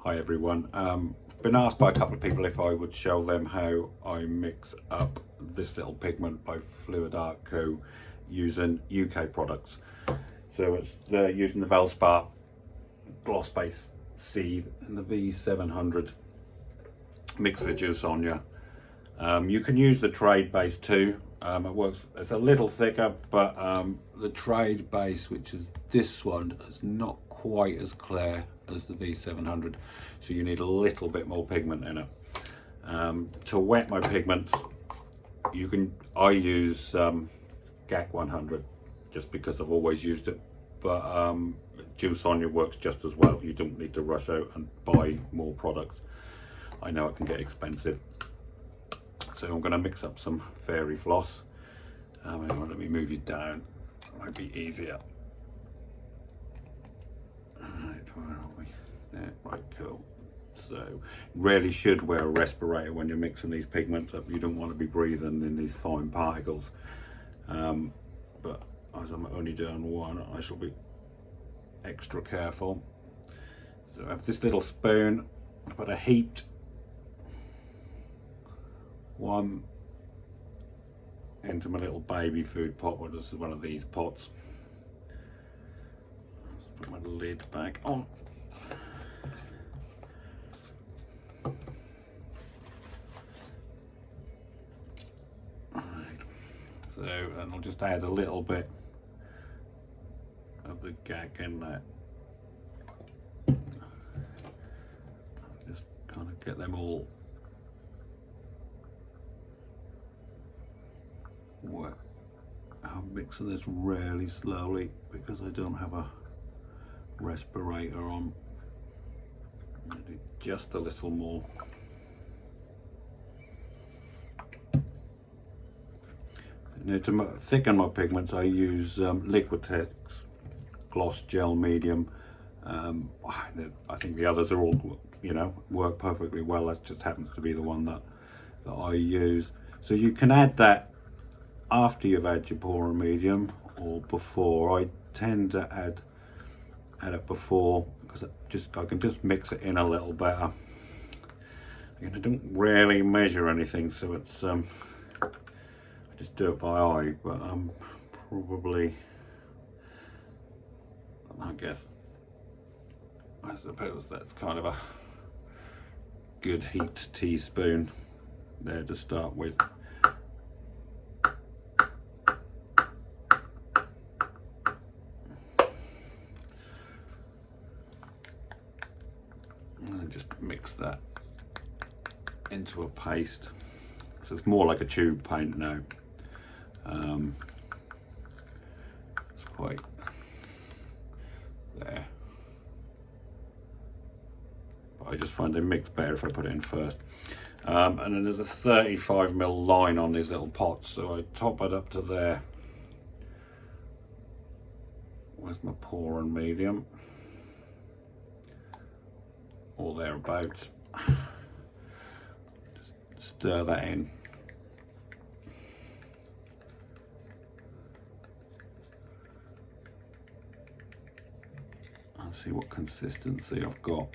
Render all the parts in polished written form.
Hi everyone. Been asked by a couple of people if I would show them how I mix up this little pigment by Fluid Art Co using UK products. So they're using the Valspar gloss base seed and the V700 mixed with juice on you. You can use the trade base too. It works. It's a little thicker, but the trade base, which is this one, is not quite as clear as the V700, so you need a little bit more pigment in it. To wet my pigments, I use GAC 100 just because I've always used it, but juice on you works just as well. You don't need to rush out and buy more products. I know it can get expensive. So I'm going to mix up some fairy floss. Let me move you down, it might be easier. Right, where are we? Yeah, right, cool. So really should wear a respirator when you're mixing these pigments up. You don't want to be breathing in these fine particles. But as I'm only doing one, I shall be extra careful. So I have this little spoon, I put a heaped one into my little baby food pot. Well, this is one of these pots. Just put my lid back on. Right. So, and I'll just add a little bit of the GAC in there. Just kind of get them all wet. I'm mixing this really slowly because I don't have a respirator on. I'm going to do just a little more. Now to thicken my pigments, I use Liquitex Gloss Gel Medium. I think the others are all, work perfectly well. That just happens to be the one that I use. So you can add that after you've had your pour and medium or before. I tend to add it before because I can just mix it in a little better. Again, I don't really measure anything, so it's I just do it by eye, but probably, I suppose that's kind of a good heaped teaspoon there to start with. And just mix that into a paste. So it's more like a tube paint now. It's quite there. But I just find it mix better if I put it in first. And then there's a 35mm line on these little pots, so I top it up to there with my pour and medium, or thereabouts. Just stir that in. And see what consistency I've got.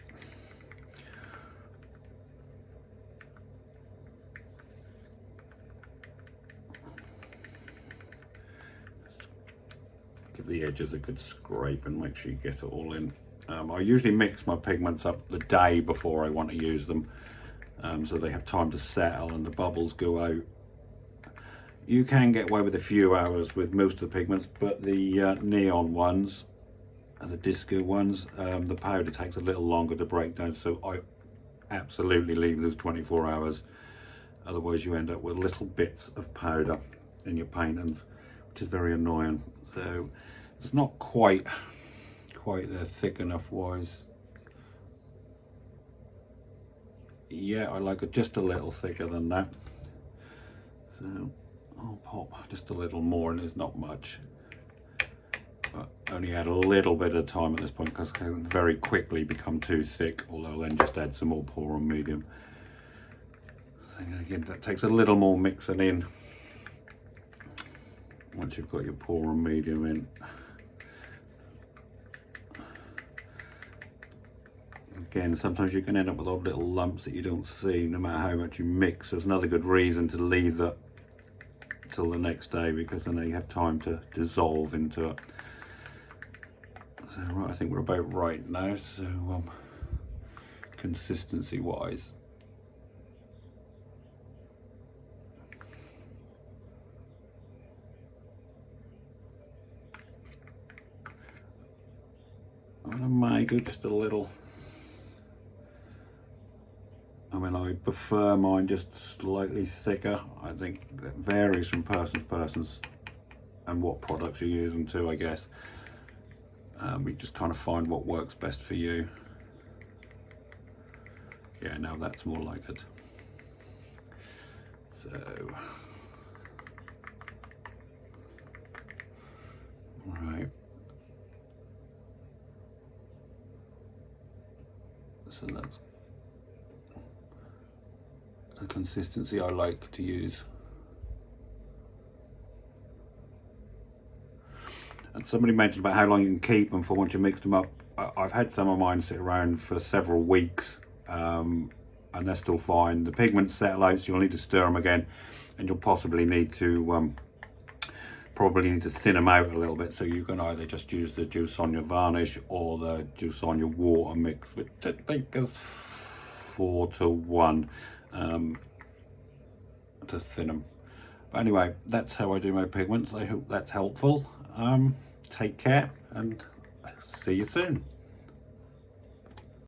Give the edges a good scrape and make sure you get it all in. I usually mix my pigments up the day before I want to use them, so they have time to settle and the bubbles go out. You can get away with a few hours with most of the pigments, but the neon ones and the disco ones, the powder takes a little longer to break down, so I absolutely leave those 24 hours. Otherwise you end up with little bits of powder in your paintings, which is very annoying. So it's not quite there thick enough wise. Yeah, I like it just a little thicker than that. So I'll pop just a little more, and it's not much. But only add a little bit of time at this point because it can very quickly become too thick, although then just add some more pour on medium. So again, that takes a little more mixing in once you've got your pour on medium in. Again, sometimes you can end up with odd little lumps that you don't see no matter how much you mix. There's another good reason to leave that till the next day, because then you have time to dissolve into it. So right, I think we're about right now. So consistency wise, I'm gonna make it just a little. I mean, I prefer mine just slightly thicker. I think that varies from person to person and what products you're using too, I guess. We just kind of find what works best for you. Yeah, now that's more like it. So, right. So that's the consistency I like to use. And somebody mentioned about how long you can keep them for once you mixed them up. I've had some of mine sit around for several weeks, and they're still fine. The pigments settle out, so you'll need to stir them again, and you'll possibly need to thin them out a little bit. So you can either just use the juice on your varnish or the juice on your water mix, which I think is 4:1 to thin them. But anyway, that's how I do my pigments. I hope that's helpful. Take care and see you soon.